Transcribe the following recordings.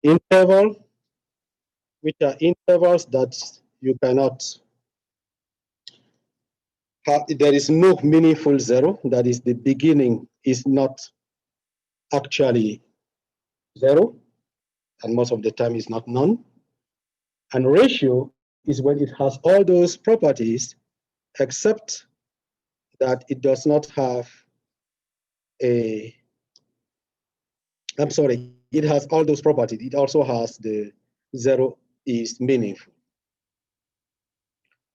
interval, which are intervals that you cannot have, there is no meaningful zero, that is the beginning is not actually zero, and most of the time is not none. And ratio is when it has all those properties, except that it does not have a, I'm sorry, it has all those properties. It also has the zero is meaningful.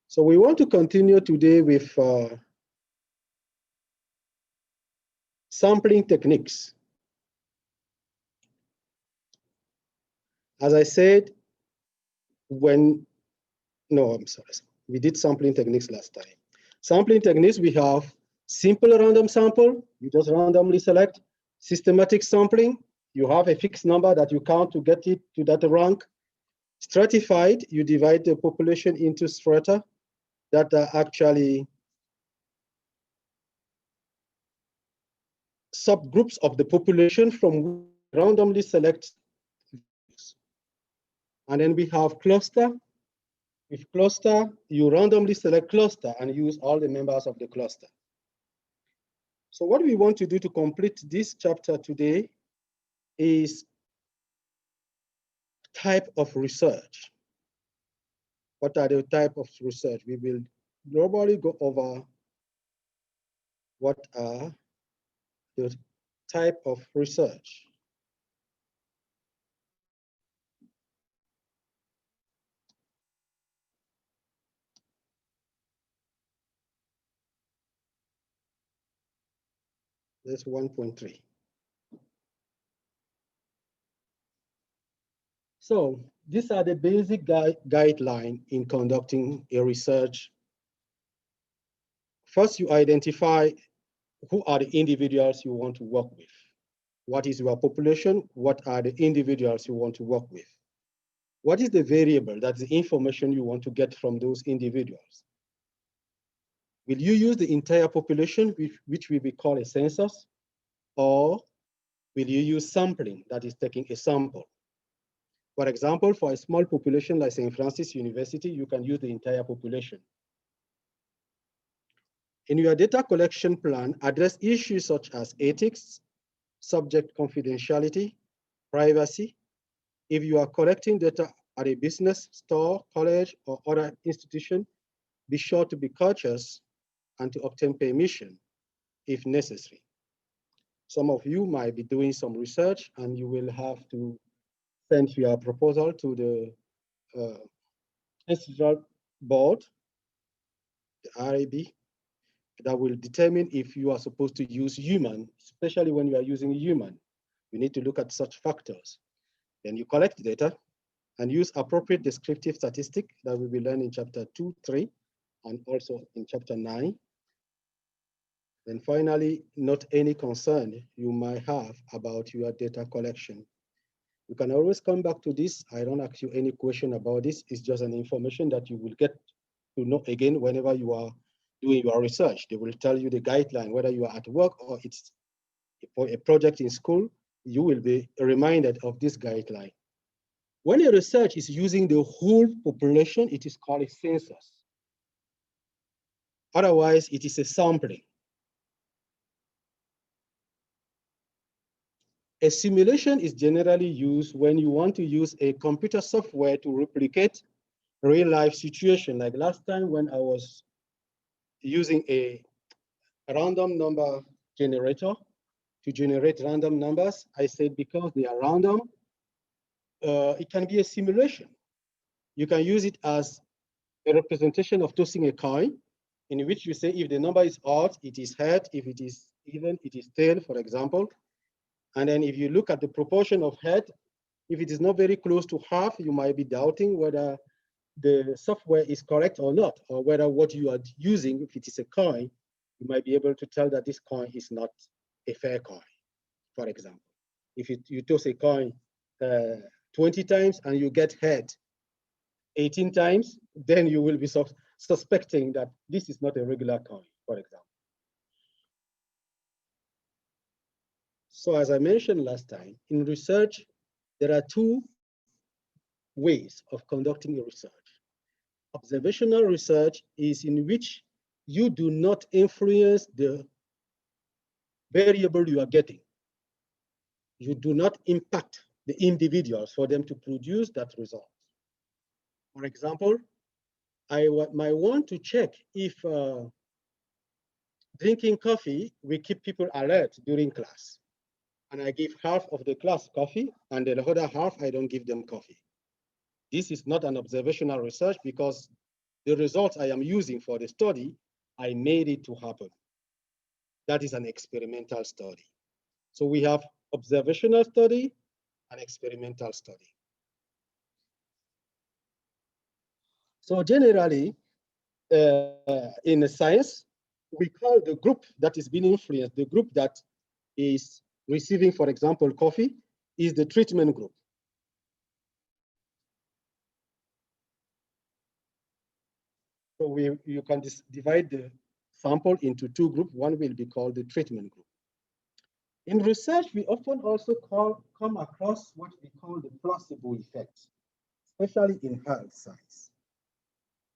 So we want to continue today with sampling techniques. As I said, when, no, I'm sorry, we did sampling techniques last time. Sampling techniques, we have simple random sample, you just randomly select. Systematic sampling, you have a fixed number that you count to get it to that rank. Stratified, you divide the population into strata that are actually subgroups of the population from which you randomly select values. And then we have cluster. With cluster, you randomly select cluster and use all the members of the cluster. So what we want to do to complete this chapter today is type of research. What are the type of research? We will globally go over what are the type of research. That's 1.3. So these are the basic guidelines in conducting a research. First, you identify who are the individuals you want to work with. What is your population? What are the individuals you want to work with? What is the variable? That's the information you want to get from those individuals. Will you use the entire population, which will be called a census, or will you use sampling, that is taking a sample? For example, for a small population like St. Francis University, you can use the entire population. In your data collection plan, address issues such as ethics, subject confidentiality, privacy. If you are collecting data at a business, store, college, or other institution, be sure to be cautious and to obtain permission if necessary. Some of you might be doing some research and you will have to send your proposal to the institutional board, the RAB, that will determine if you are supposed to use human, especially when you are using human. We need to look at such factors. Then you collect data and use appropriate descriptive statistic that we will learn in chapter 2, 3, and also in chapter 9. Then finally, note any concern you might have about your data collection. You can always come back to this. I don't ask you any question about this. It's just an information that you will get to know again whenever you are doing your research. They will tell you the guideline, whether you are at work or it's for a project in school, you will be reminded of this guideline. When a research is using the whole population, it is called a census. Otherwise, it is a sampling. A simulation is generally used when you want to use a computer software to replicate real life situation. Like last time when I was using a random number generator to generate random numbers, I said because they are random, it can be a simulation. You can use it as a representation of tossing a coin, in which you say if the number is odd, it is head, if it is even, it is tail, for example. And then if you look at the proportion of head, if it is not very close to half, you might be doubting whether the software is correct or not, or whether what you are using, if it is a coin, you might be able to tell that this coin is not a fair coin, for example. If you toss a coin 20 times and you get head 18 times, then you will be suspecting that this is not a regular coin, for example. So as I mentioned last time, in research, there are two ways of conducting a research. Observational research is in which you do not influence the variable you are getting. You do not impact the individuals for them to produce that result. For example, I might want to check if drinking coffee will keep people alert during class. And I give half of the class coffee, and the other half, I don't give them coffee. This is not an observational research because the results I am using for the study, I made it to happen. That is an experimental study. So we have observational study and experimental study. So generally, in science, we call the group that is being influenced, the group that is receiving, for example, coffee, is the treatment group. So you can divide the sample into two groups. One will be called the treatment group. In research, we often also come across what we call the placebo effect, especially in health science.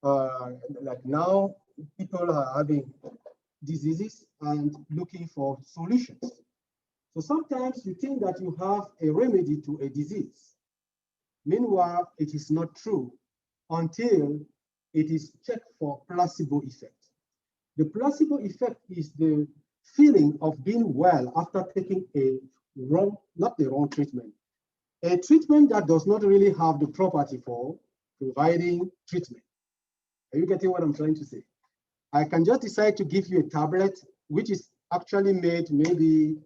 Like now, people are having diseases and looking for solutions. So sometimes you think that you have a remedy to a disease. Meanwhile, it is not true until it is checked for placebo effect. The placebo effect is the feeling of being well after taking not the wrong treatment, a treatment that does not really have the property for providing treatment. Are you getting what I'm trying to say? I can just decide to give you a tablet, which is actually made maybe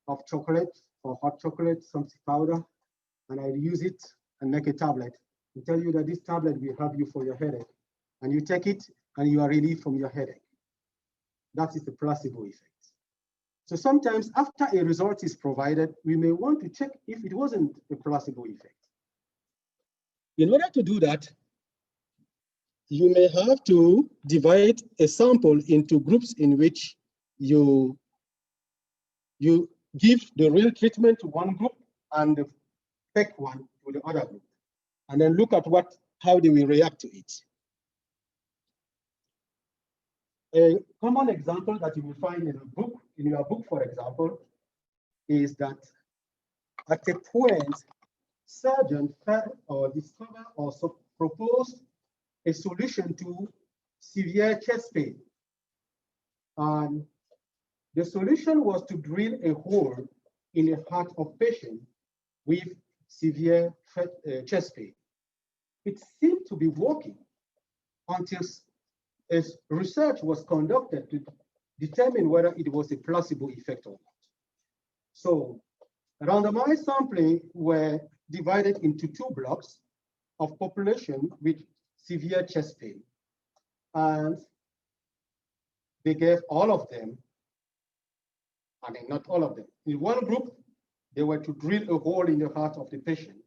of chocolate or hot chocolate, something powder, and I use it and make a tablet and tell you that this tablet will help you for your headache. And you take it and you are relieved from your headache. That is the placebo effect. So sometimes after a result is provided, we may want to check if it wasn't a placebo effect. In order to do that, you may have to divide a sample into groups in which you give the real treatment to one group and the fake one to the other group, and then look at how they will react to it. A common example that you will find in your book, for example, is that at a point, surgeon found or discovered or proposed a solution to severe chest pain. And the solution was to drill a hole in the heart of patient with severe chest pain. It seemed to be working until research was conducted to determine whether it was a placebo effect or not. So randomized sampling were divided into two blocks of population with severe chest pain. And they gave all of them, I mean, not all of them. In one group, they were to drill a hole in the heart of the patient.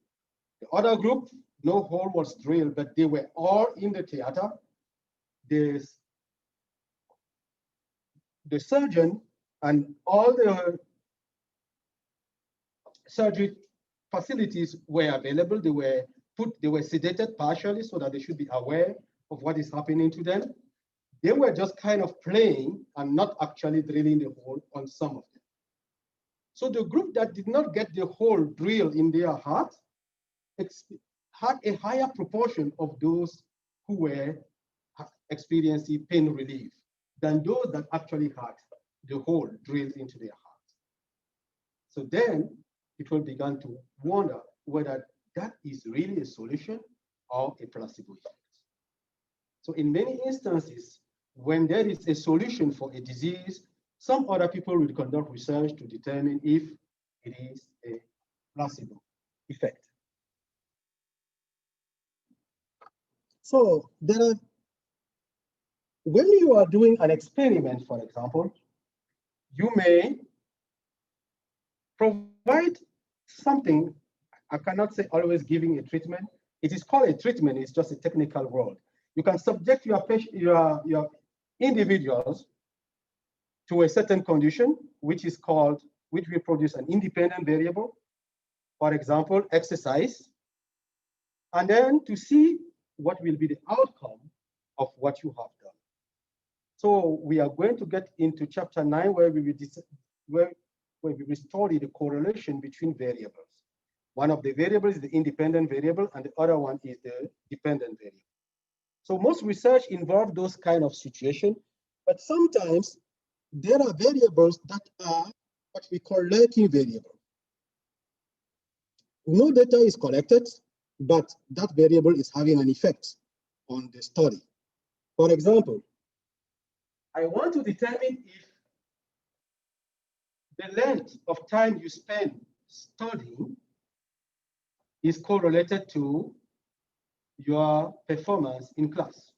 The other group, no hole was drilled, but they were all in the theater. The surgeon and all the surgery facilities were available. They were sedated partially so that they should be aware of what is happening to them. They were just kind of playing and not actually drilling the hole on some of them. So the group that did not get the hole drilled in their heart had a higher proportion of those who were experiencing pain relief than those that actually had the hole drilled into their heart. So then people began to wonder whether that is really a solution or a placebo effect. So in many instances, when there is a solution for a disease, some other people will conduct research to determine if it is a placebo effect. So when you are doing an experiment, for example, you may provide something. I cannot say always giving a treatment. It is called a treatment. It's just a technical word. You can subject your individuals to a certain condition, which will produce an independent variable. For example, exercise. and then to see what will be the outcome of what you have done. So we are going to get into chapter 9 where we will study the correlation between variables. One of the variables is the independent variable and the other one is the dependent variable. So most research involves those kind of situations, but sometimes there are variables that are what we call lurking variables. No data is collected, but that variable is having an effect on the study. For example, I want to determine if the length of time you spend studying is correlated to your performance in class.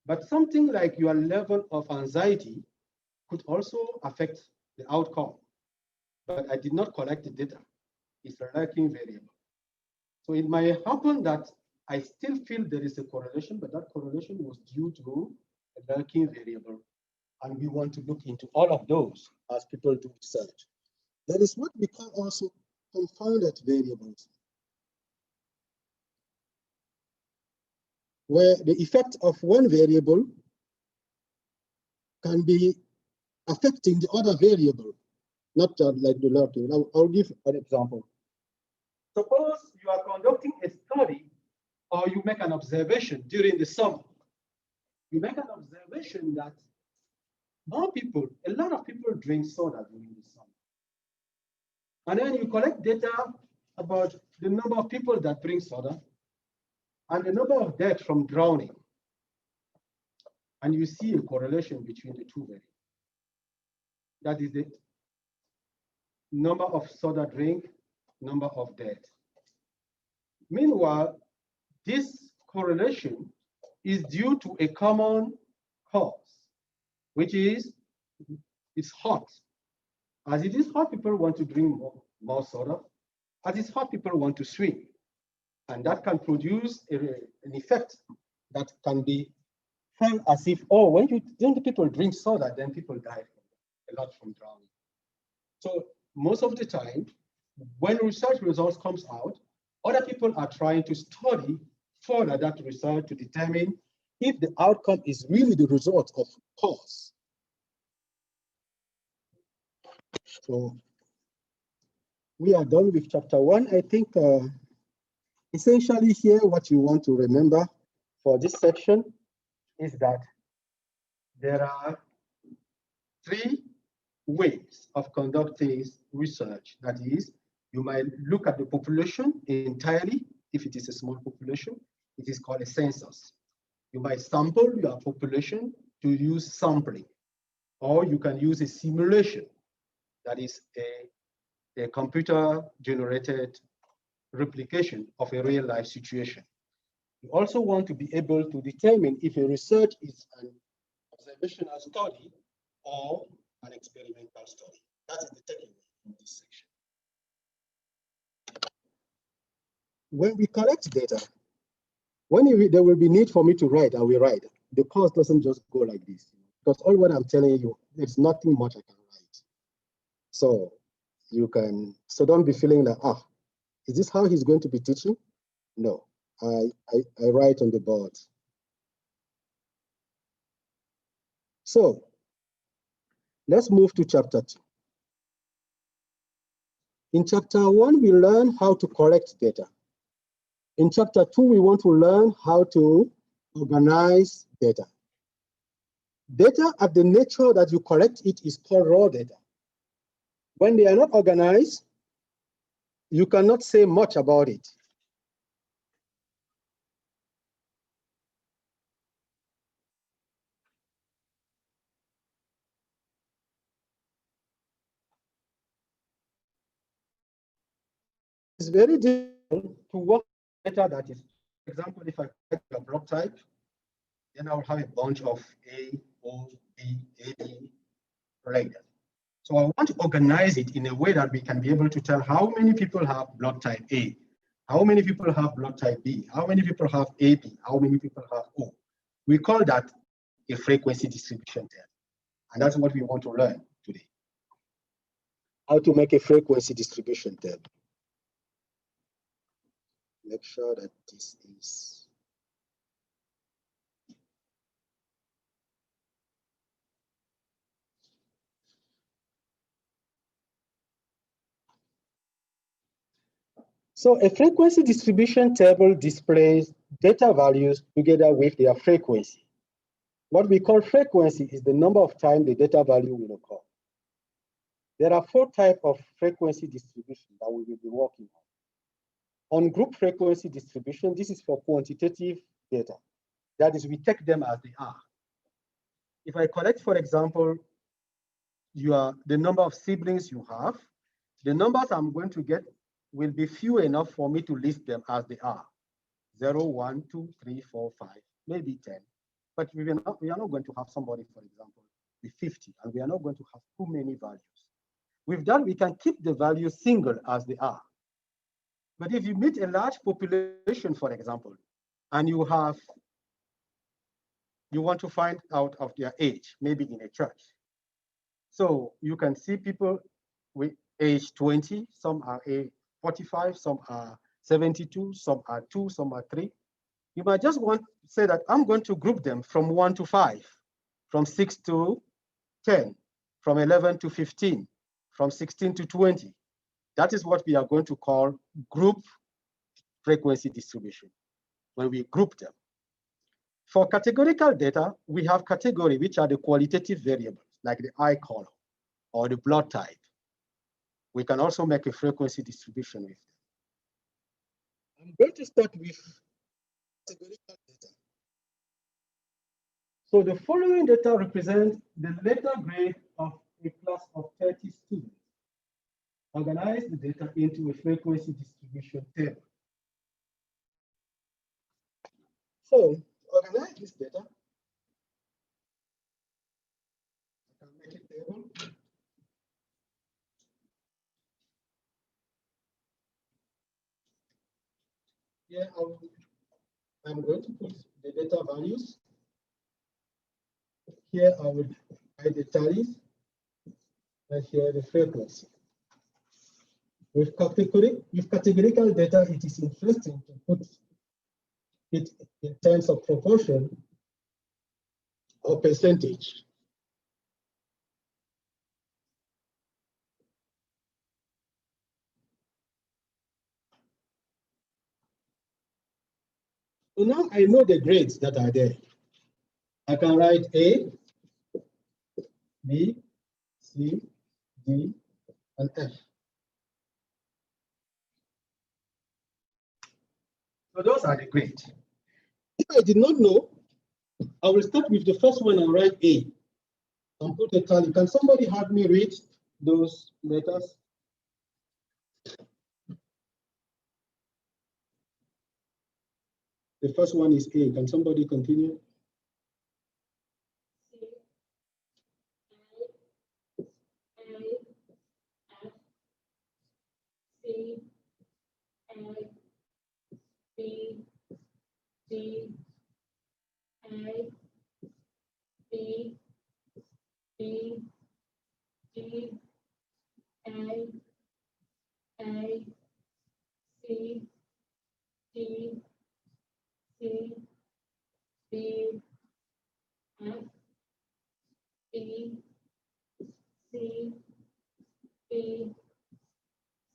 But something like your level of anxiety could also affect the outcome. But I did not collect the data. It's a lurking variable. So it might happen that I still feel there is a correlation, but that correlation was due to a lurking variable. And we want to look into all of those as people do research. There is what we call also confounded variables, where the effect of one variable can be affecting the other variable, not like the lurking. I'll give an example. Suppose you are conducting a study or you make an observation during the summer. You make an observation that a lot of people drink soda during the summer. And then you collect data about the number of people that drink soda and the number of deaths from drowning. And you see a correlation between the two variables. That is the number of soda drink, number of deaths. Meanwhile, this correlation is due to a common cause, which is it's hot. As it is hot, people want to drink more soda. As it's hot, people want to swim. And that can produce an effect that can be felt as if, oh, when the people drink soda, then people die a lot from drowning. So most of the time, when research results comes out, other people are trying to study further that research to determine if the outcome is really the result of cause. So we are done with chapter 1. I think essentially here what you want to remember for this section is that there are 3 ways of conducting research. That is, you might look at the population entirely. If it is a small population, it is called a census. You might sample your population to use sampling, or you can use a simulation. That is a computer-generated replication of a real-life situation. You also want to be able to determine if a research is an observational study or an experimental study. That is the takeaway from this section. When we collect data, when there will be need for me to write, I will write. The course doesn't just go like this, because all what I'm telling you, there's nothing much I can write. So don't be feeling like, is this how he's going to be teaching? No, I write on the board. So let's move to chapter 2. In chapter 1, we learn how to collect data. In chapter 2, we want to learn how to organize data. Data at the nature that you collect it is called raw data. When they are not organized, you cannot say much about it. It's very difficult to work with data that is, for example, if I collect a block type, then I will have a bunch of A, O, B, A, B, like that. So I want to organize it in a way that we can be able to tell how many people have block type A, how many people have block type B, how many people have AB, how many people have O. We call that a frequency distribution table. And that's what we want to learn today. How to make a frequency distribution table. make sure that this is. So a frequency distribution table displays data values together with their frequency. What we call frequency is the number of times the data value will occur. There are 4 types of frequency distribution that we will be working on. On group frequency distribution, this is for quantitative data. That is, we take them as they are. If I collect, for example, the number of siblings you have, the numbers I'm going to get will be few enough for me to list them as they are. 0, 1, 2, 3, 4, 5, maybe 10. But we are not going to have somebody, for example, with 50, and we are not going to have too many values. With that, we can keep the values single as they are. But if you meet a large population, for example, and you want to find out of their age, maybe in a church. So you can see people with age 20, some are 45, some are 72, some are 2, some are 3. You might just want to say that I'm going to group them from 1 to 5, from 6 to 10, from 11 to 15, from 16 to 20. That is what we are going to call group frequency distribution, when we group them. For categorical data, we have category, which are the qualitative variables, like the eye color or the blood type. We can also make a frequency distribution with them. I'm going to start with categorical data. So the following data represent the letter grade of a class of 30 students. Organize the data into a frequency distribution table. So organize this data. I can make a table. Here I'm going to put the data values. Here I will write the tallies, and here the frequency. With categorical data, it is interesting to put it in terms of proportion or percentage. So now I know the grades that are there. I can write A, B, C, D, and F. So those are the grades. If I did not know, I will start with the first one and write A and put a tally. Can somebody help me read those letters? The first one is A. Can somebody continue? C, A, B, D, A, B, B, D, A, C, D, C, B, F, B, C, B,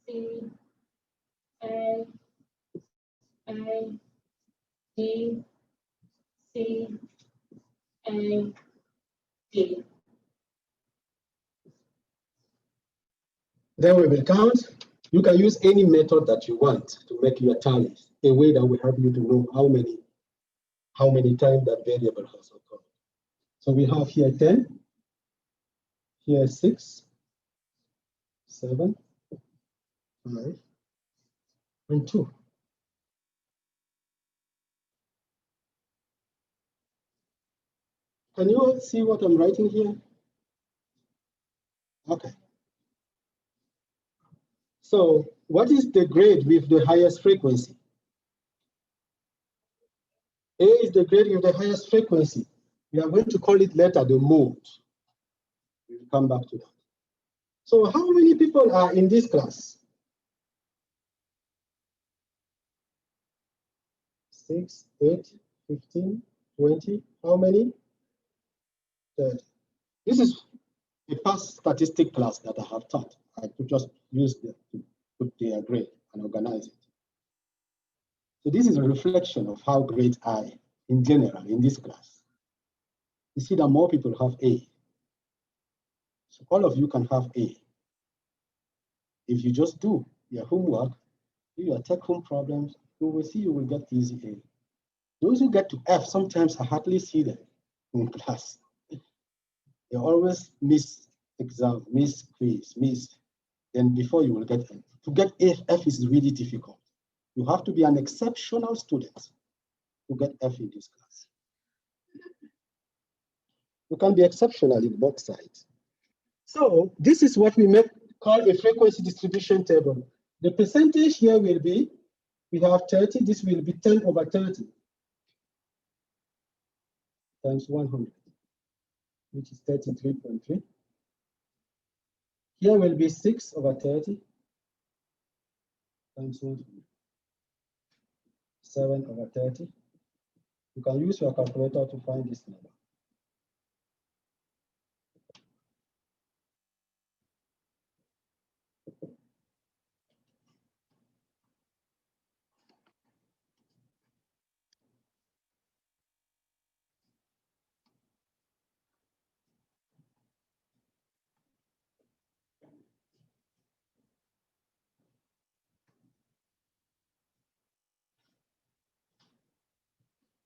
C, A, D, C, A, D. Then we will count. You can use any method that you want to make your tallies, a way that will help you to know how many times that variable has occurred. So we have here 10, here 6, 7, 5, and 2. Can you all see what I'm writing here? Okay. So what is the grade with the highest frequency? A is the grade with the highest frequency. We are going to call it later the mode. We'll come back to that. So how many people are in this class? 6, 8, 15, 20. How many? 30. This is a past statistic class that I have taught. I could just use them to put their grade and organize it. So this is a reflection of how great I, in general, in this class. You see that more people have A. So all of you can have A. If you just do your homework, do your take-home problems, you will see you will get easy A. Those who get to F, sometimes I hardly see them in class. They always miss exam, miss quiz, miss. Then before you will get F. To get F is really difficult. You have to be an exceptional student to get F in this class. You can be exceptional in both sides. So this is what we call a frequency distribution table. The percentage here will be, we have 30, this will be 10 over 30 times 100, which is 33.3. Here will be 6 over 30 times 100, 7 over 30. You can use your calculator to find this number.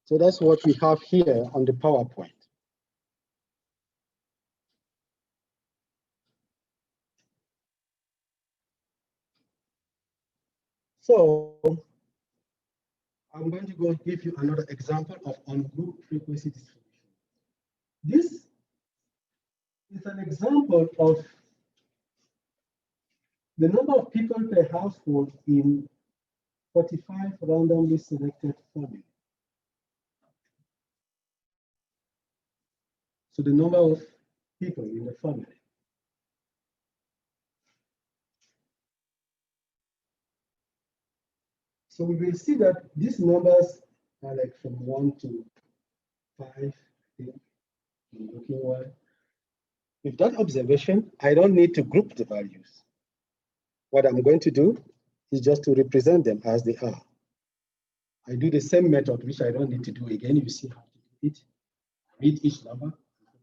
So that's what we have here on the PowerPoint. So I'm going to go give you another example of on-group frequency distribution. This is an example of the number of people per household in 45 randomly selected families. So the number of people in the family. So we will see that these numbers are like from 1 to 5, I think, looking well. With that observation, I don't need to group the values. What I'm going to do is just to represent them as they are. I do the same method, which I don't need to do again. You see how to do it. Read each number,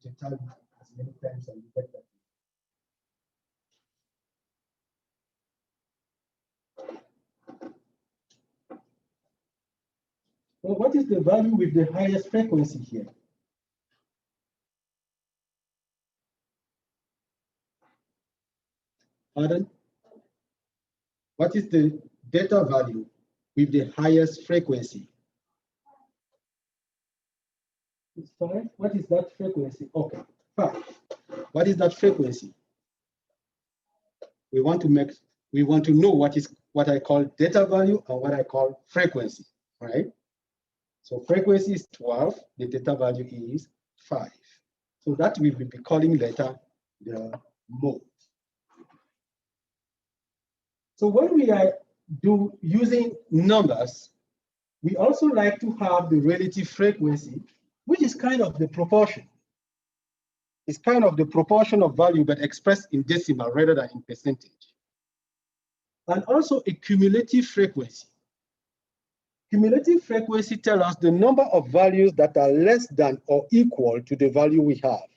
put a tag as many times as you get that. Well, what is the value with the highest frequency here? Pardon? What is the data value with the highest frequency? It's 5. What is that frequency? Okay, 5. What is that frequency? We want to know what I call data value and what I call frequency, right? So frequency is 12, the data value is 5. So that we will be calling later the mode. So when we are using numbers, we also like to have the relative frequency, which is kind of the proportion. It's kind of the proportion of value, but expressed in decimal rather than in percentage. And also a cumulative frequency. Cumulative frequency tells us the number of values that are less than or equal to the value we have.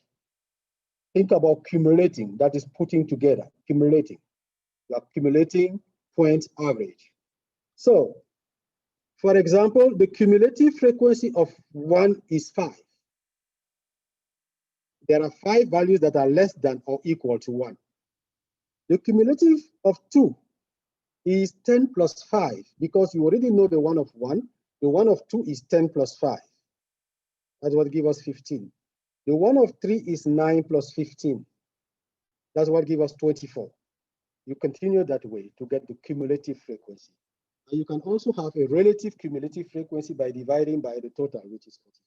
Think about cumulating, that is putting together, accumulating. You are accumulating point average. So, for example, the cumulative frequency of 1 is 5. There are 5 values that are less than or equal to 1. The cumulative of 2 is 10 plus 5, because you already know the one of 1. The one of 2 is 10 plus 5. That's what gives us 15. The one of 3 is 9 plus 15. That's what gives us 24. You continue that way to get the cumulative frequency. And you can also have a relative cumulative frequency by dividing by the total, which is 45.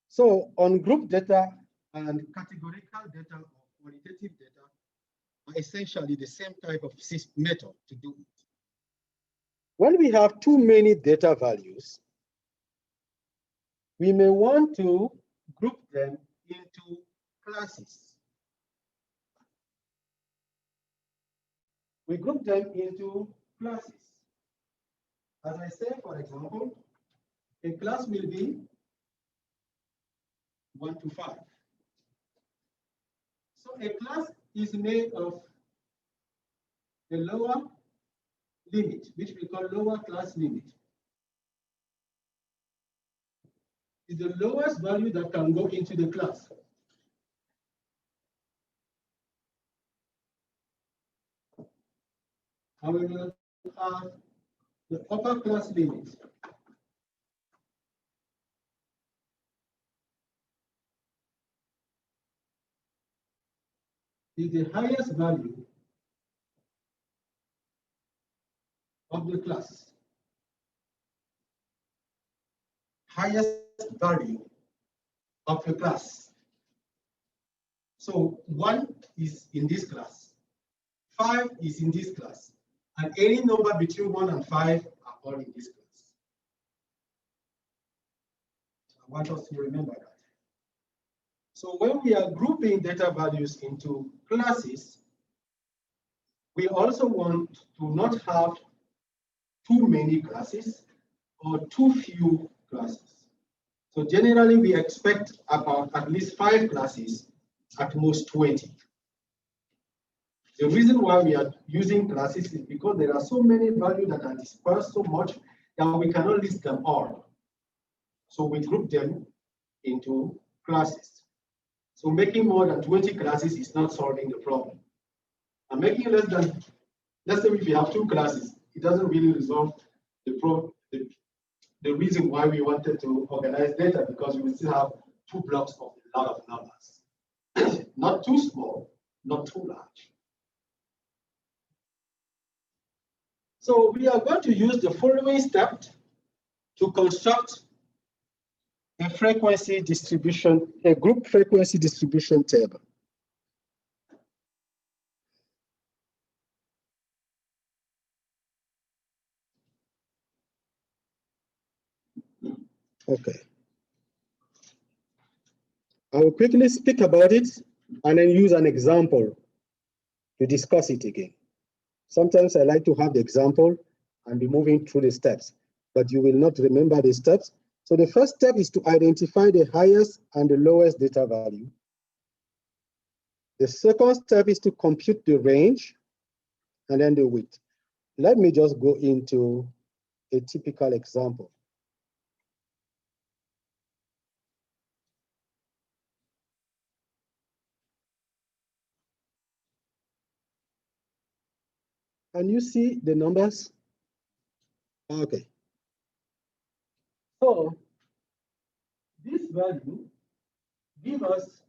So on group data and categorical data of qualitative data are essentially the same type of method to do it. When we have too many data values, we may want to group them into classes. We group them into classes. As I say, for example, a class will be 1 to 5. So a class is made of the lower limit, which we call lower class limit. Is the lowest value that can go into the class. And we will have the upper class limit. Is the highest value of the class. Highest value of the class. So 1 is in this class, 5 is in this class, and any number between 1 and 5 are all in this class. I want us to remember that. So when we are grouping data values into classes, we also want to not have too many classes or too few classes. So generally, we expect about at least 5 classes, at most 20. The reason why we are using classes is because there are so many values that are dispersed so much that we cannot list them all. So we group them into classes. So making more than 20 classes is not solving the problem. And making less than, let's say if you have 2 classes, it doesn't really resolve the reason why we wanted to organize data, because we will still have 2 blocks of a lot of numbers. Not too small, not too large. So we are going to use the following step to construct a frequency distribution, a group frequency distribution table. Okay. I will quickly speak about it and then use an example to discuss it again. Sometimes I like to have the example and be moving through the steps, but you will not remember the steps. So the first step is to identify the highest and the lowest data value. The second step is to compute the range and then the width. Let me just go into a typical example. Can you see the numbers? Okay. So this value gives us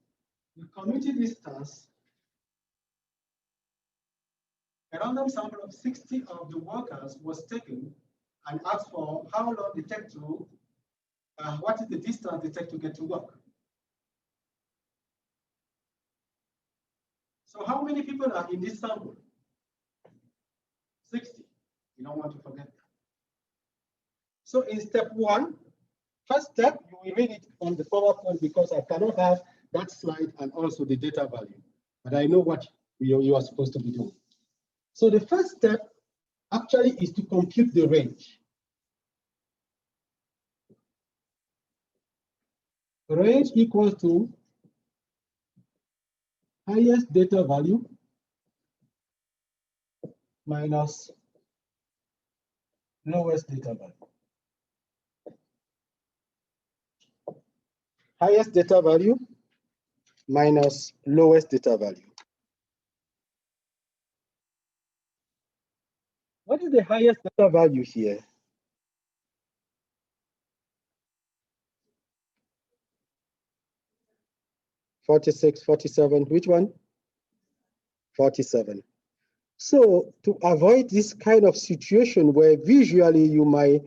the community distance. A random sample of 60 of the workers was taken and asked for how long they take to, what is the distance they take to get to work. So how many people are in this sample? 60. You don't want to forget that. So in step 1, first step, you will read it on the PowerPoint because I cannot have that slide and also the data value, but I know what you are supposed to be doing. So the first step actually is to compute the range. Range equals to highest data value minus lowest data value. Highest data value minus lowest data value. What is the highest data value here? $46, $47, which one? $47. So to avoid this kind of situation where visually you might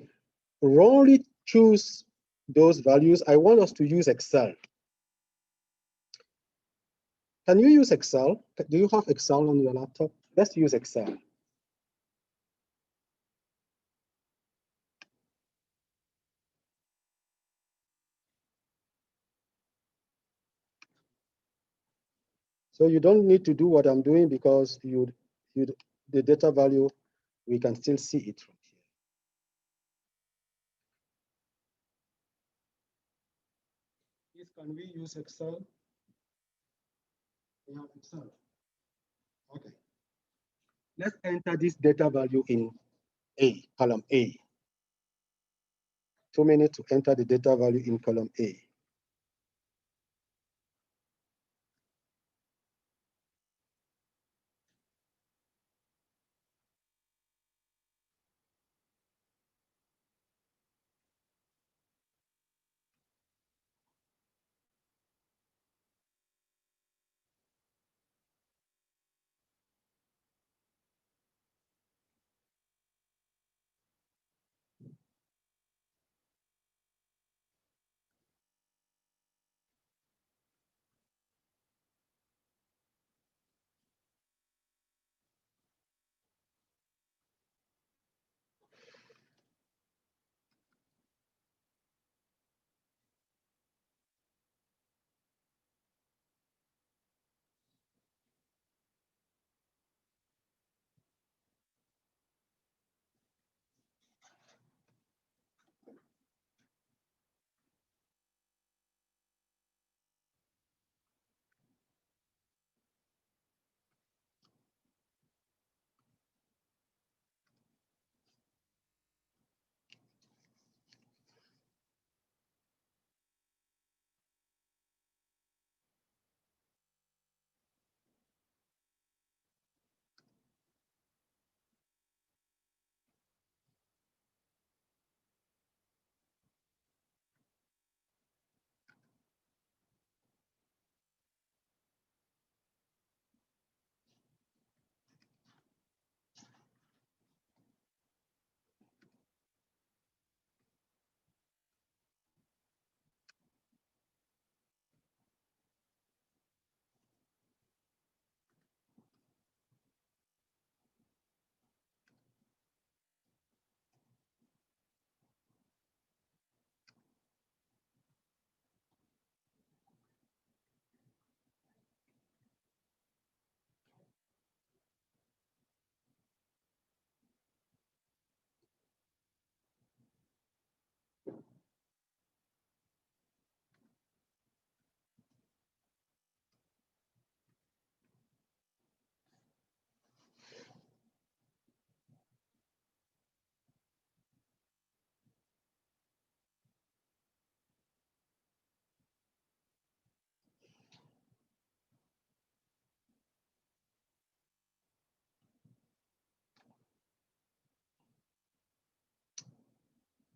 wrongly choose those values, I want us to use Excel. Can you use Excel? Do you have Excel on your laptop? Let's use Excel. So you don't need to do what I'm doing because the data value, we can still see it from here. Please, can we use Excel? We have Excel. Okay. Let's enter this data value in A, column A. 2 minutes to enter the data value in column A.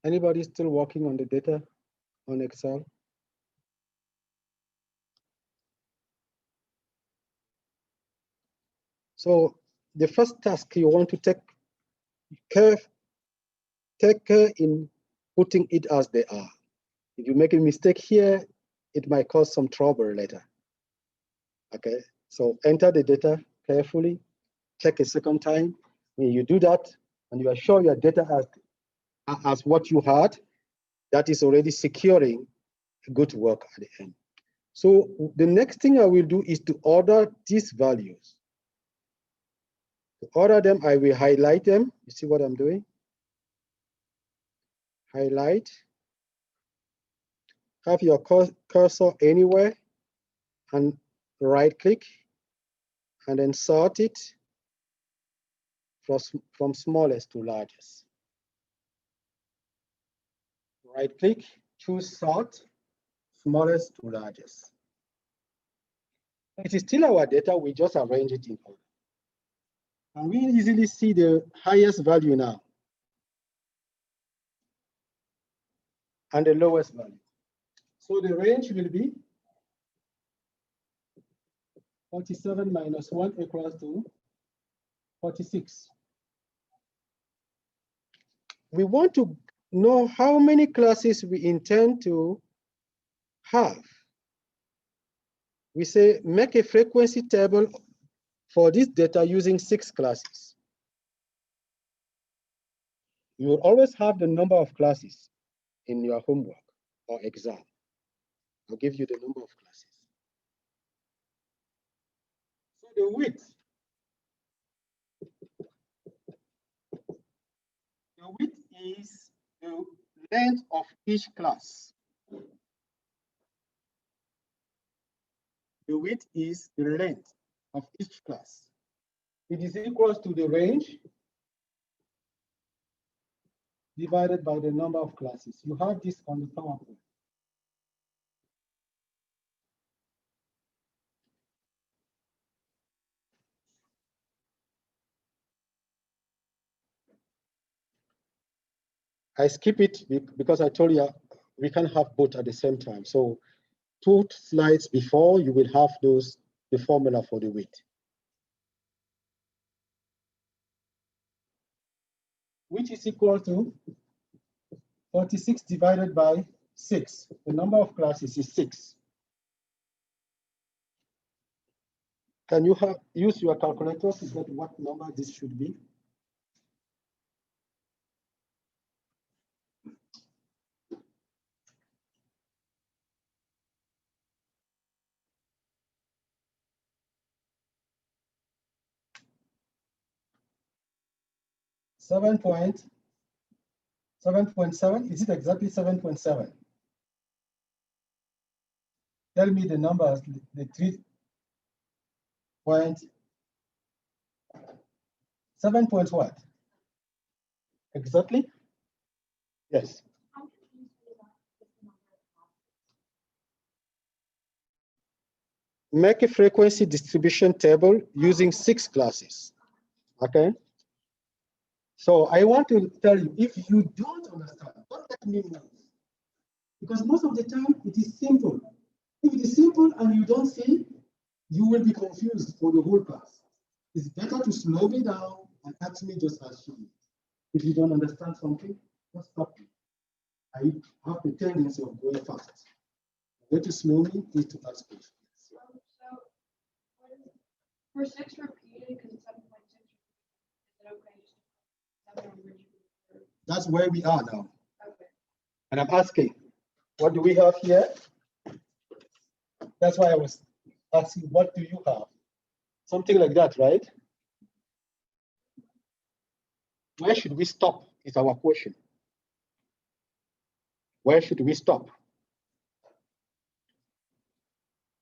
Anybody still working on the data on Excel? So the first task you want to take care in putting it as they are. If you make a mistake here, it might cause some trouble later. Okay, so enter the data carefully, check a second time. When you do that, and you are sure your data as what you had, that is already securing good work at the end. So the next thing I will do is to order these values. To order them, I will highlight them. You see what I'm doing? Highlight. Have your cursor anywhere and right click and then sort it from smallest to largest. Right click, choose sort, smallest to largest. It is still our data, we just arrange it in order. And we easily see the highest value now and the lowest value. So the range will be 47 minus 1 equals to 46. We want to know how many classes we intend to have. We say make a frequency table for this data using 6 classes. You will always have the number of classes in your homework or exam. I'll give you the number of classes. So the width is the length of each class. The width is the length of each class. It is equal to the range divided by the number of classes. You have this on the PowerPoint. I skip it because I told you we can have both at the same time. So 2 slides before, you will have the formula for the width. Which is equal to 46 divided by 6. The number of classes is 6. Can you use your calculator to get what number this should be? Seven point 7.7, is it exactly 7.7? Tell me the numbers, the 7 point what? Exactly? Yes. Make a frequency distribution table using 6 classes, okay? So I want to tell you, if you don't understand, don't let me know. Because most of the time, it is simple. If it is simple and you don't see, you will be confused for the whole class. It's better to slow me down and ask me just as you. If you don't understand something, just stop me. I have the tendency of going fast. The way to slow me is to ask questions. So for 6 repeated, because it's 7.6, is it okay? That's where we are now. Okay. And I'm asking, what do we have here? That's why I was asking, what do you have? Something like that, right? Where should we stop is our question. Where should we stop?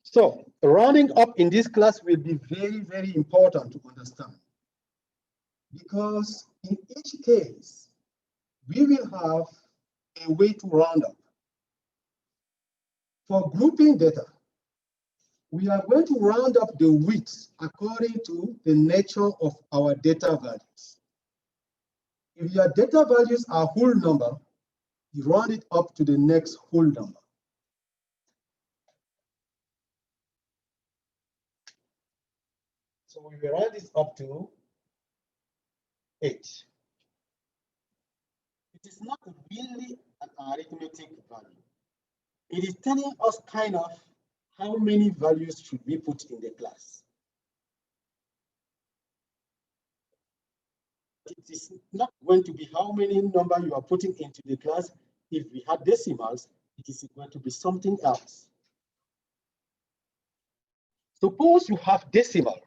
So rounding up in this class will be very, very important to understand. Because in each case, we will have a way to round up. For grouping data, we are going to round up the widths according to the nature of our data values. If your data values are whole number, you round it up to the next whole number. So we will round this up to 8. It is not really an arithmetic value. It is telling us kind of how many values should we put in the class. It is not going to be how many number you are putting into the class. If we had decimals, it is going to be something else. Suppose you have decimal,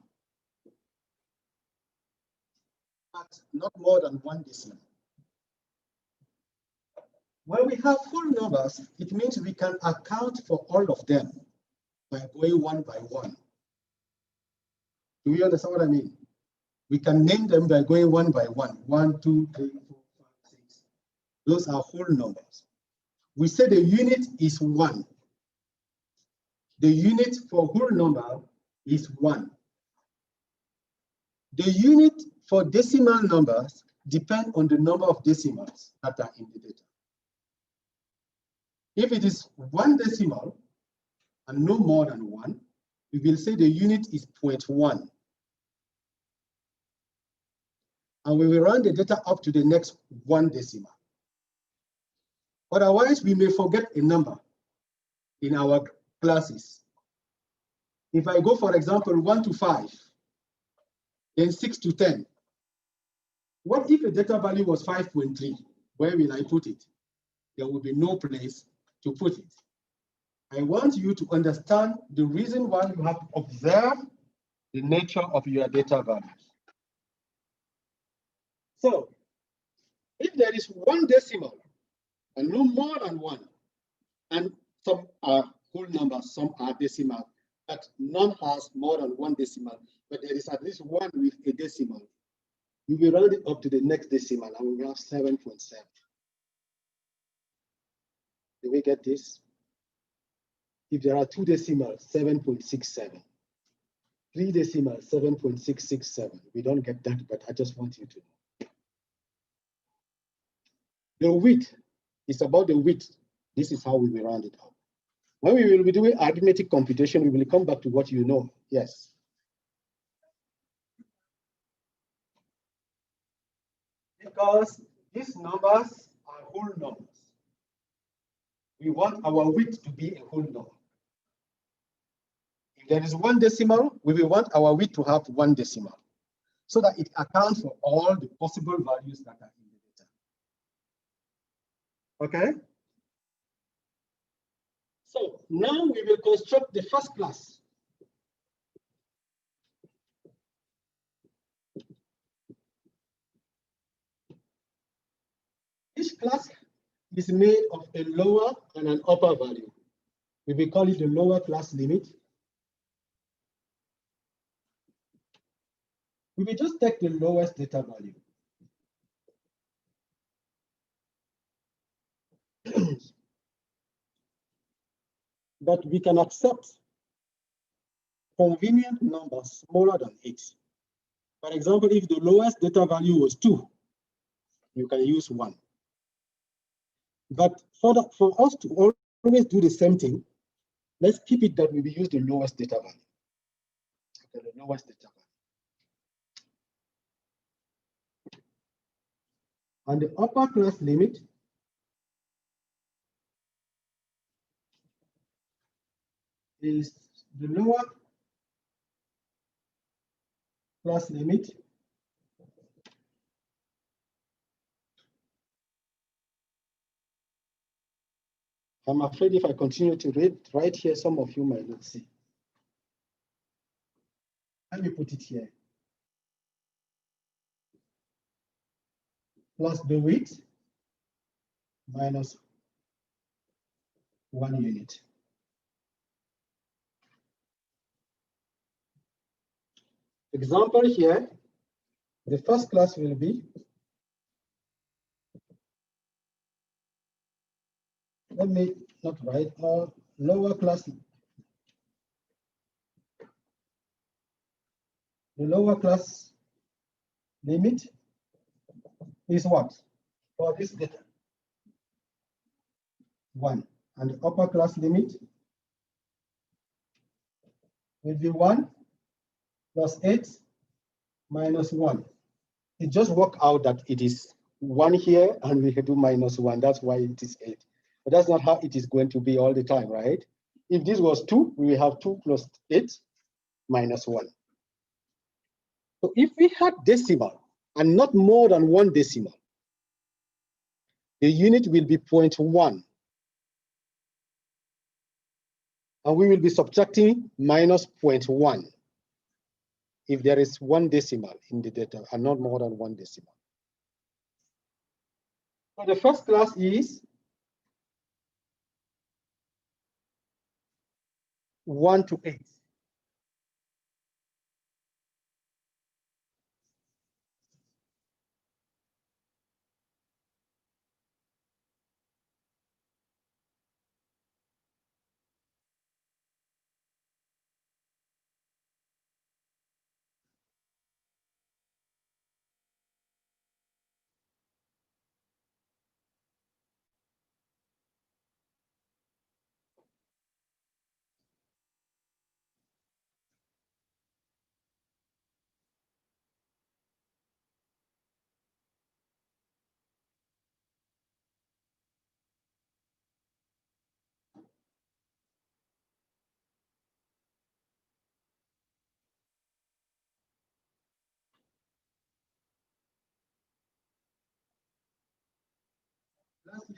but not more than 1 decimal. When we have full numbers, it means we can account for all of them by going one by one. Do you understand what I mean? We can name them by going one by one. 1, 2, 3, 4, 5, 6. Those are whole numbers. We say the unit is 1. The unit for whole number is 1. The unit for decimal numbers depend on the number of decimals that are in the data. If it is 1 decimal and no more than 1, we will say the unit is 0.1. And we will round the data up to the next 1 decimal. Otherwise, we may forget a number in our classes. If I go, for example, 1 to 5, then 6 to 10, what if the data value was 5.3? Where will I put it? There will be no place to put it. I want you to understand the reason why you have to observe the nature of your data values. So, if there is one decimal, and no more than one, and some are whole numbers, some are decimal, but none has more than one decimal, but there is at least one with a decimal, we will round it up to the next decimal, and we have 7.7. Do we get this? If there are 2 decimals, 7.67. 3 decimals, 7.667. We don't get that, but I just want you to know. The width is about the width. This is how we will round it up. When we will be doing arithmetic computation, we will come back to what you know. Yes. Because these numbers are whole numbers. We want our width to be a whole number. If there is one decimal, we will want our width to have one decimal so that it accounts for all the possible values that are in the data. Okay? So now we will construct the first class. Each class is made of a lower and an upper value. We will call it the lower class limit. We will just take the lowest data value. But we can accept convenient numbers smaller than 8. For example, if the lowest data value was 2, you can use 1. But for us to always do the same thing, let's keep it that we will use the lowest data value. Okay, the lowest data value. And the upper class limit is the lower class limit I'm afraid if I continue to read right here, some of you might not see. Let me put it here. Plus the width minus 1 unit. Example here, the first class will be, let me not write, lower class. The lower class limit is what? For this data, 1. And the upper class limit will be 1 plus 8 minus 1. It just worked out that it is 1 here and we can do minus 1. That's why it is 8. But that's not how it is going to be all the time, right? If this was 2, we will have 2 plus 8 minus 1. So if we had decimal and not more than 1 decimal, the unit will be 0.1. And we will be subtracting minus 0.1 if there is 1 decimal in the data and not more than 1 decimal. So the first class is 1 to 8.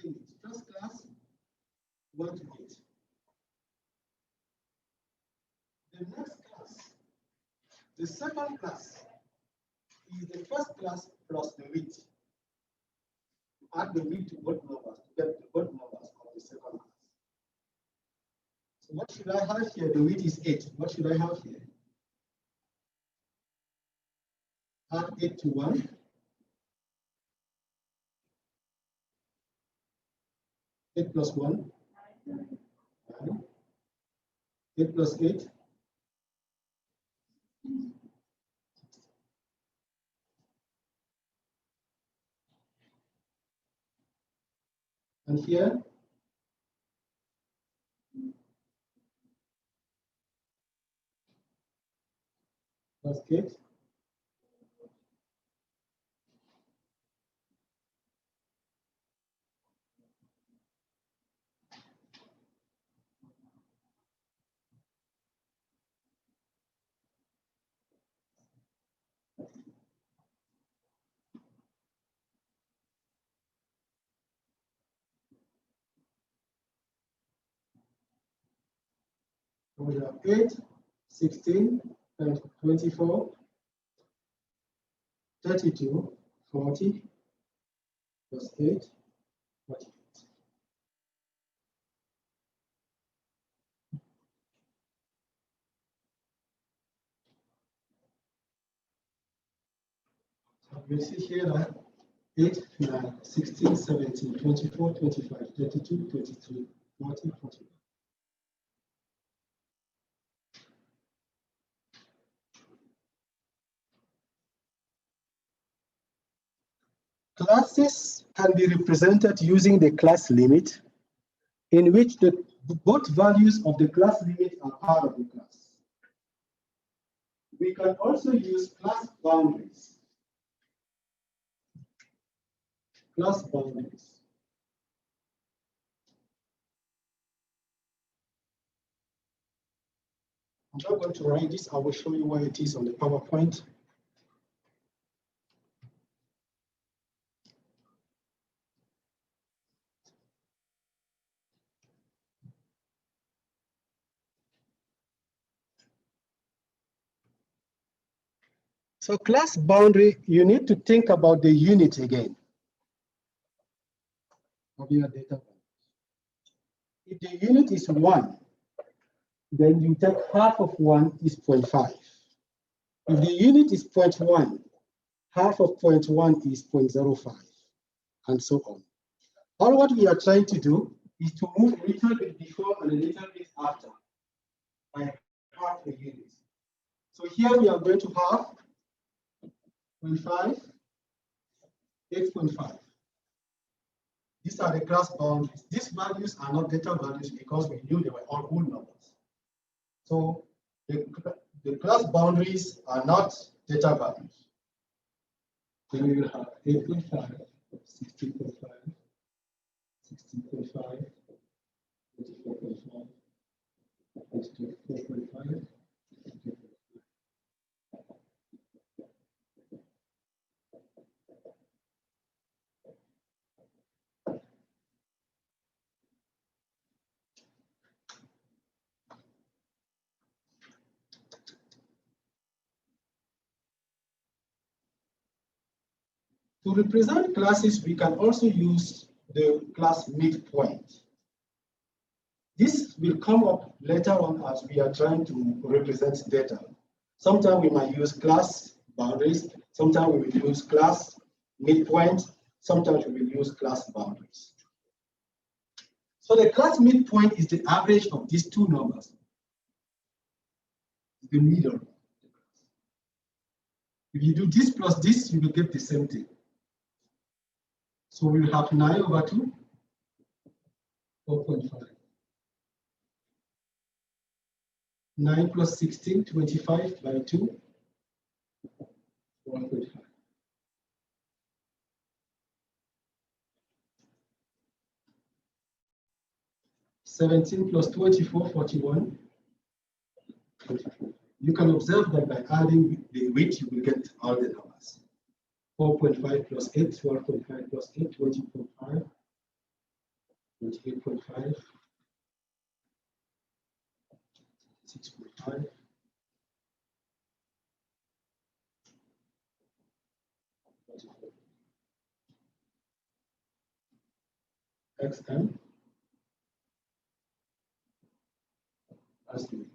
limit, first class 1 to 8. The next class, the second class, is the first class plus the weight. Add the weight to both numbers to get the both numbers of the second class. So what should I have here? The weight is 8. What should I have here? Add 8 to 1. 8 plus 1. 9. 8 plus 8. And here, plus 8. We have 8, 16, and 24, 32, 40, plus 8, 48. So we see here that 8, 9, 16, 17, 24, 25, 32, 33, 40, 41. Classes can be represented using the class limit, in which both values of the class limit are part of the class. We can also use class boundaries. Class boundaries. I'm not going to write this. I will show you where it is on the PowerPoint. So class boundary, you need to think about the unit again of your data. If the unit is 1, then you take half of 1 is 0.5. If the unit is 0.1, half of 0.1 is 0.05, and so on. All what we are trying to do is to move a little bit before and a little bit after by half a unit. So here we are going to have 0.5, 8.5. These are the class boundaries. These values are not data values because we knew they were all whole numbers. So the class boundaries are not data values. Then we will have 8.5, 16.5, 16.5, 24.5, 24.5. To represent classes, we can also use the class midpoint. This will come up later on as we are trying to represent data. Sometimes we might use class boundaries, sometimes we will use class midpoint, sometimes we will use class boundaries. So the class midpoint is the average of these two numbers, the middle. If you do this plus this, you will get the same thing. So we will have 9 over 2, 4.5. 9 plus 16, 25 by 2, 1.5. 17 plus 24, 41. 24. You can observe that by adding the weight, you will get all the numbers. 4.5 plus 8, 12.5 plus 8, 20.5. 28.5, 6.5, XM as the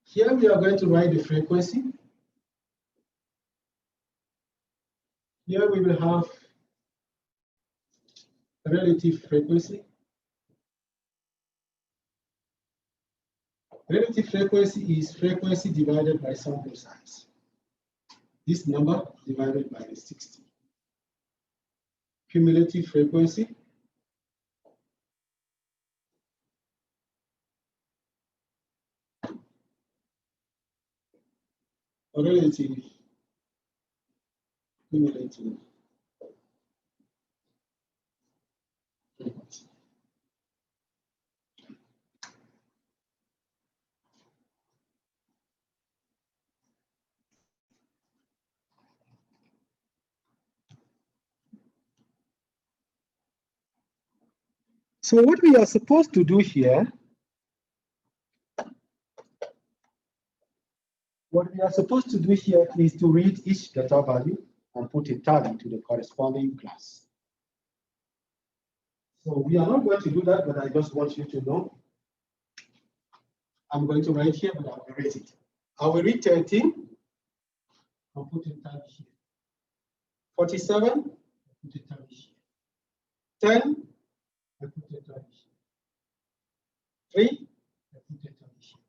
here we are going to write the frequency. Here we will have relative frequency. Relative frequency is frequency divided by sample size. This number divided by the 60. Cumulative frequency or relative cumulative frequency. So what we are supposed to do here, is to read each data value and put a tally to the corresponding class. So we are not going to do that, but I just want you to know. I'm going to write here, but I will erase it. I will read 13 and put a tally here. 47, put a tally here. 10, I put a tally here. 3, I put a tally here.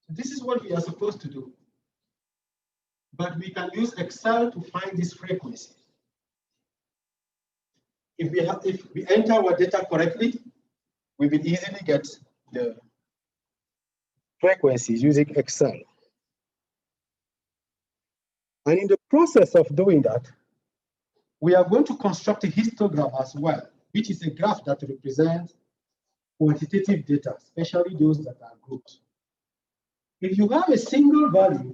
So this is what we are supposed to do. But we can use Excel to find this frequency. If we enter our data correctly, we will easily get the frequencies using Excel. And in the process of doing that, we are going to construct a histogram as well, which is a graph that represents quantitative data, especially those that are grouped. If you have a single value,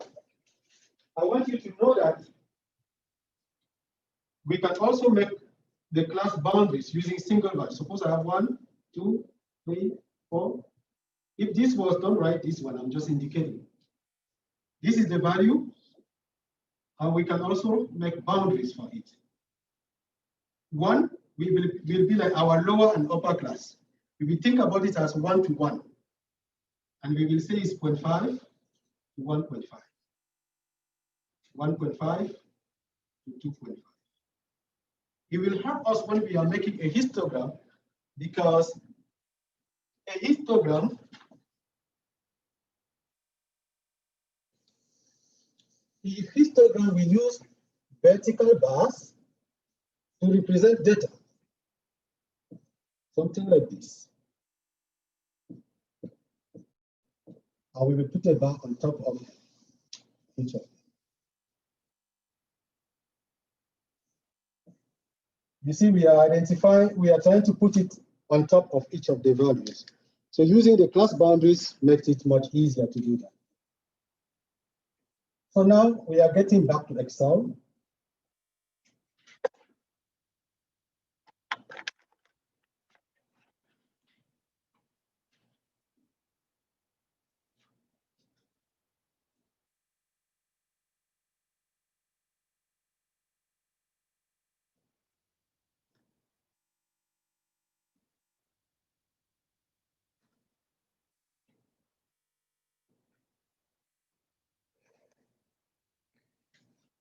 I want you to know that we can also make the class boundaries using single values. Suppose I have 1, 2, 3, 4. If this was done right, this one, I'm just indicating. This is the value, and we can also make boundaries for it. 1 will be like our lower and upper class. We will think about it as 1 to 1. And we will say it's 0.5 to 1.5. 1.5 to 2.5. It will help us when we are making a histogram, because a histogram we use vertical bars to represent data. Something like this. And we will put a bar on top of each of them. You see, we are trying to put it on top of each of the values. So using the class boundaries makes it much easier to do that. So now we are getting back to Excel.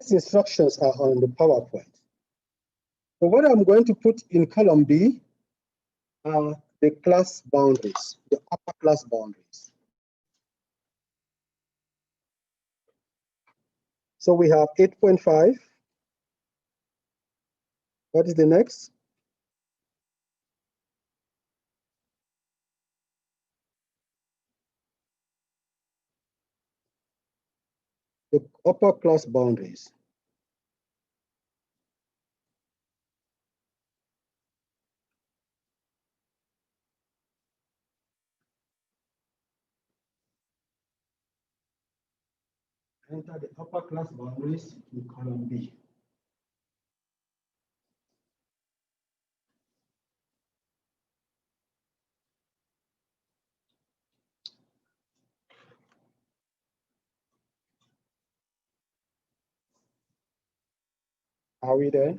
These instructions are on the PowerPoint. So what I'm going to put in column B are the class boundaries, the upper class boundaries. So we have 8.5. What is the next? The upper class boundaries. Enter the upper class boundaries in column B. Are we there?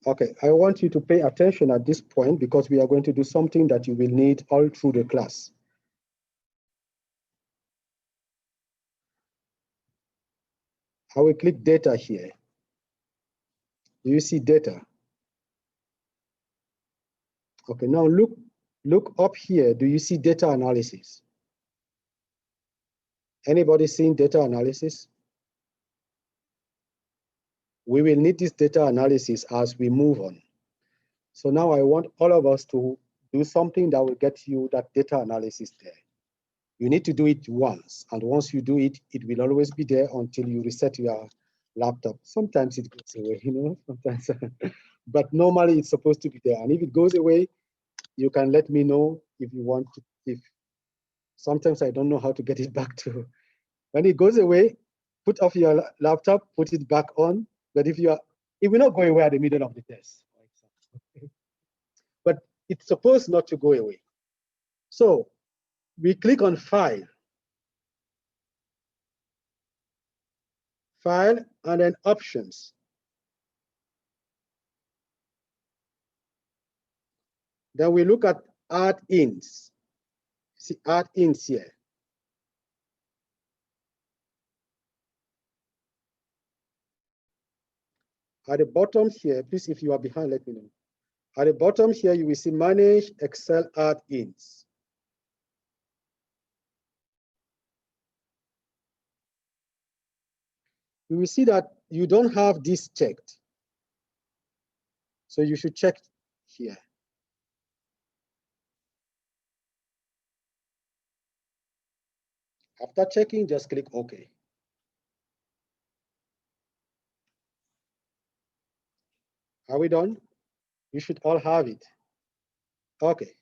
Okay, I want you to pay attention at this point because we are going to do something that you will need all through the class. I will click data here. Do you see data? Okay, now look up here. Do you see data analysis? Anybody seen data analysis? We will need this data analysis as we move on. So now I want all of us to do something that will get you that data analysis there. You need to do it once, and once you do it, it will always be there until you reset your laptop. Sometimes it goes away, you know, sometimes, but normally it's supposed to be there. And if it goes away, you can let me know if you want to, if sometimes I don't know how to get it back to. When it goes away, put off your laptop, put it back on. But if it will not go away at the middle of the test, for example. But it's supposed not to go away. So we click on File, and then Options. Then we look at Add-ins. See Add-ins here. At the bottom here, please, if you are behind, let me know. At the bottom here, you will see Manage Excel Add-ins. You will see that you don't have this checked. So you should check here. After checking, just click OK. Are we done? You should all have it. Okay.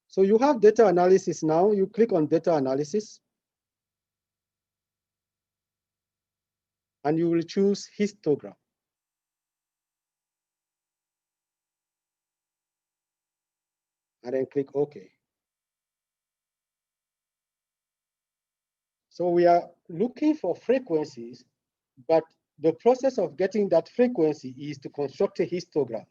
So you have data analysis now. You click on data analysis. And you will choose histogram. And then click OK. So we are looking for frequencies, but the process of getting that frequency is to construct a histogram.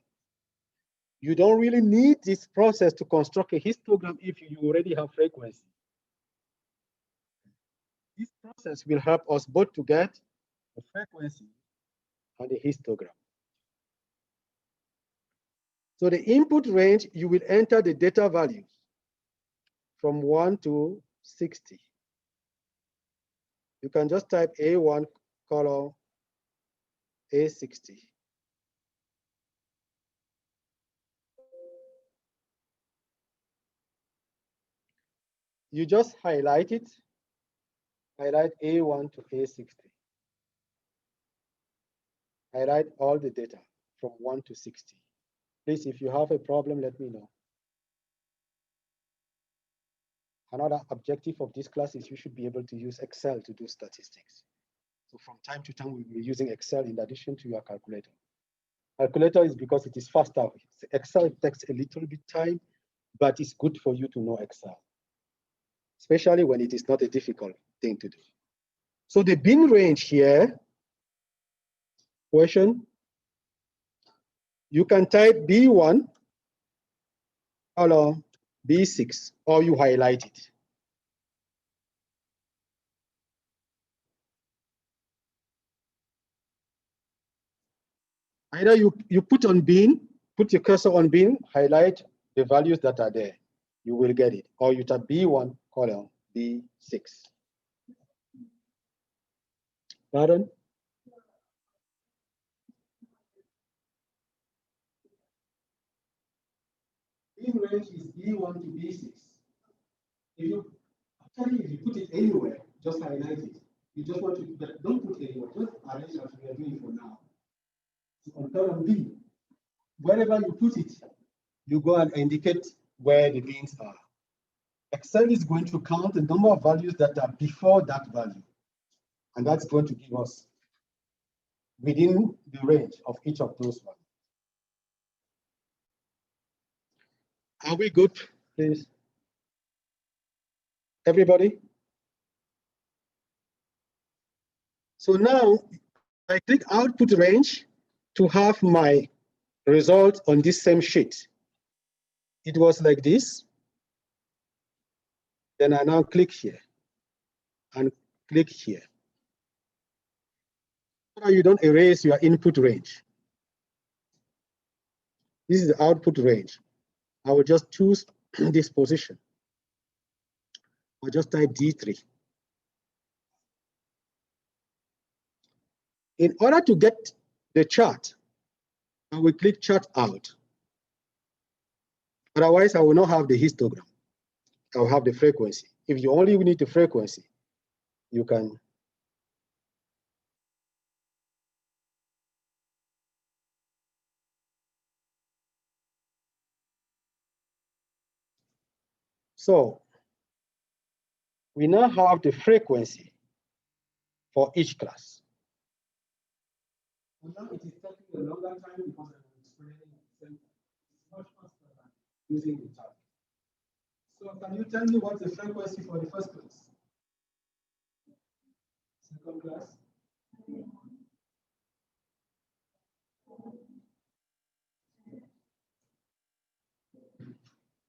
You don't really need this process to construct a histogram if you already have frequency. This process will help us both to get the frequency and the histogram. So the input range, you will enter the data values from 1 to 60. You can just type A1 colon A60. You just highlight it, highlight A1 to A60. Highlight all the data from 1 to 60. Please, if you have a problem, let me know. Another objective of this class is you should be able to use Excel to do statistics. So from time to time, we'll be using Excel in addition to your calculator. Calculator is because it is faster. Excel takes a little bit time, but it's good for you to know Excel, especially when it is not a difficult thing to do. So the bin range here, question, you can type B1 or B6, or you highlight it. Either you put on bin, put your cursor on bin, highlight the values that are there, you will get it. Or you type B1 column B6. Pardon? Bin range is B1 to B6. If you put it anywhere, just highlight it. You just want to, but don't put anywhere, just arrange as we are doing for now. So on column B, wherever you put it, you go and indicate where the bins are. Excel is going to count the number of values that are before that value. And that's going to give us within the range of each of those values. Are we good, please? Everybody? So now I click output range to have my result on this same sheet. It was like this. Then I now click here and click here. So you don't erase your input range. This is the output range. I will just choose this position. I'll just type D3. In order to get the chart, I will click chart out. Otherwise, I will not have the histogram. I'll have the frequency. If you only need the frequency, you can. So we now have the frequency for each class. And now it is taking a longer time because I'm explaining at the same time. It's much faster than using the tab. So can you tell me what's the frequency for the first class? Second class?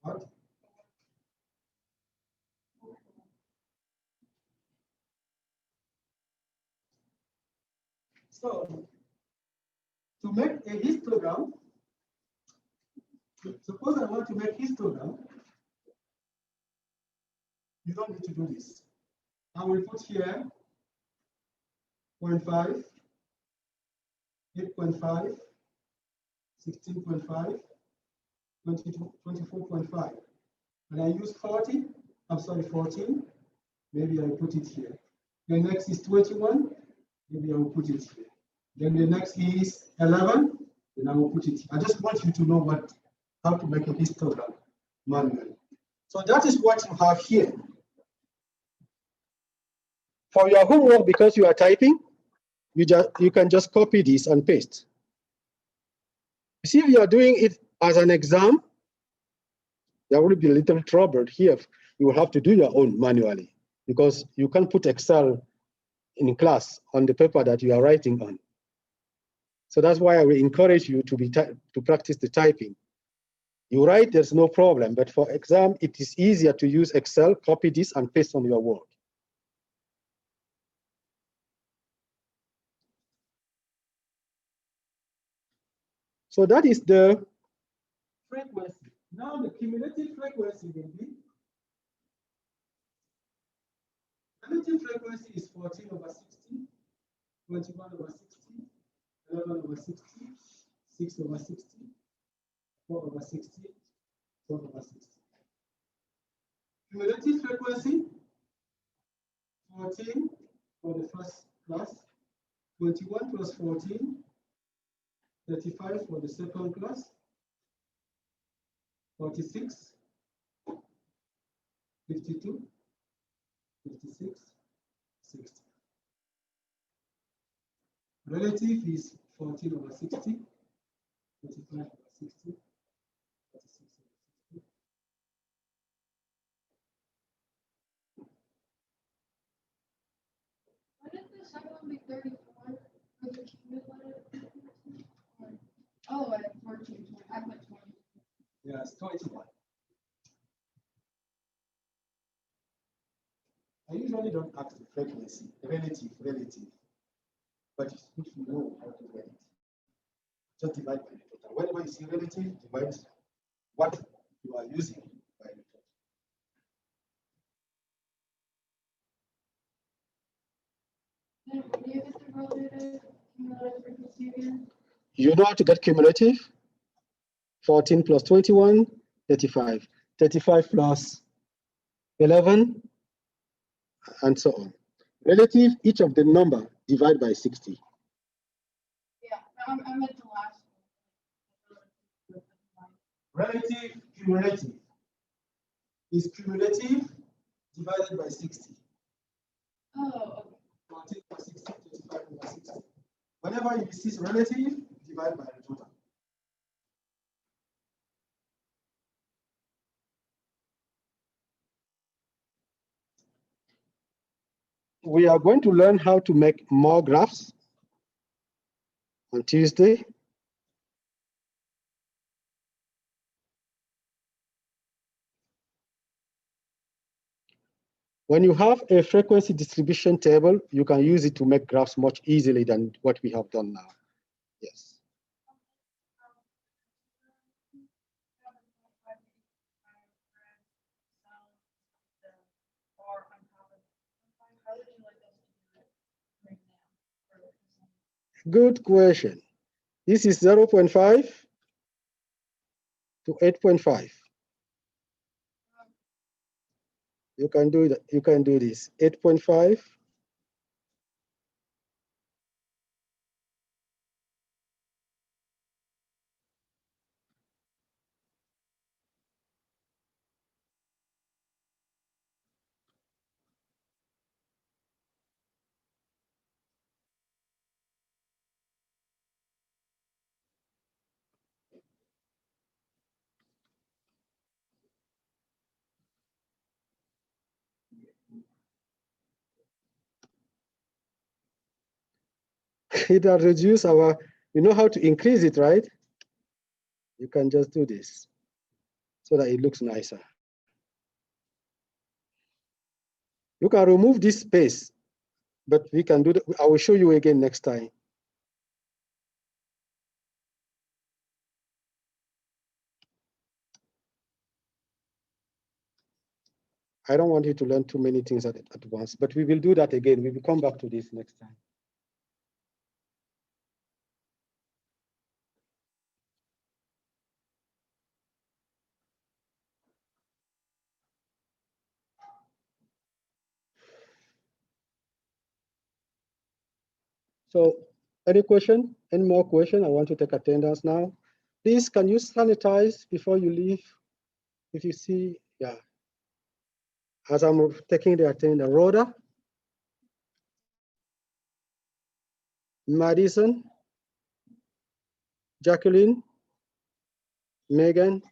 What? So to make a histogram, suppose I want to make histogram, you don't need to do this. I will put here 0.5, 8.5, 16.5, 24.5. And I use 40, I'm sorry, 14. Maybe I'll put it here. The next is 21. Maybe I will put it here. Then the next is 11. Then I will put it here. I just want you to know how to make a histogram manually. So that is what you have here. For your homework, because you are typing, you can just copy this and paste. You see, if you are doing it as an exam, there will be a little trouble here. You will have to do your own manually because you can't put Excel in class on the paper that you are writing on. So that's why I will encourage you to practice the typing. You write, there's no problem, but for exam, it is easier to use Excel, copy this and paste on your work. So that is the frequency. Now the cumulative frequency will be, cumulative frequency is 14 over 60, 21 over 60, 11 over 60, 6 over 60, 4 over 60, 12 over 60. Cumulative frequency, 14 for the first class, 21 plus 14, 35 for the second class, 46, 52, 56, 60. Relative is 14 over 60, 35 over 60, 46 over 60. Wouldn't the second one be 34 for the cumulative? Oh, at 14, I put 20. Yes, 21. I usually don't ask the frequency, relative, but it's good to know how to write it. Just divide by the total. Whenever you see relative, divide what you are using by the total. Then do you get the relative cumulative frequency again? You know how to get cumulative? 14 plus 21, 35. 35 plus 11, and so on. Relative, each of the number divide by 60. Yeah, I meant the last one. Relative, cumulative. is cumulative divided by 60. Oh, okay. 14 over 60, 25 over 60. Whenever you see relative, divide by the total. We are going to learn how to make more graphs on Tuesday. When you have a frequency distribution table, you can use it to make graphs much easily than what we have done now. Yes. Good question. This is 0.5 to 8.5. You can do that. You can do this. 8.5 it has reduced our, you know how to increase it, right? You can just do this so that it looks nicer. You can remove this space, but we can do that. I will show you again next time. I don't want you to learn too many things at once, but we will do that again. We will come back to this next time. So any question, any more question? I want to take attendance now. Please, can you sanitize before you leave? If you see, yeah. As I'm taking the attendance, Rhoda, Madison, Jacqueline, Megan,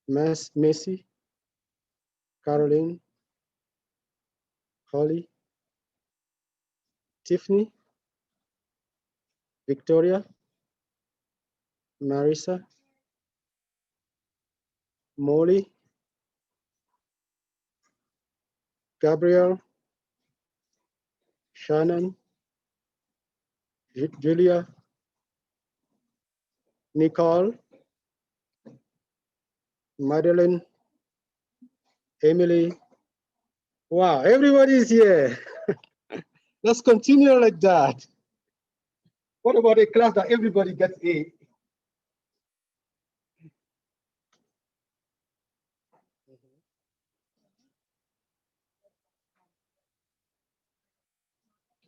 Macy, Caroline, Holly, Tiffany, Victoria, Marissa, Molly, Gabriel, Shannon, Julia, Nicole, Madeline, Emily. Wow, everybody is here. Let's continue like that. What about a class that everybody gets A?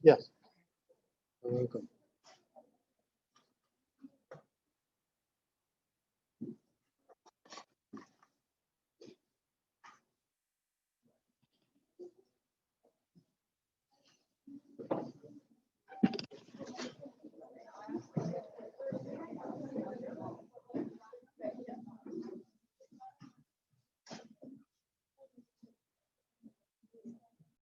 Yes. You're welcome.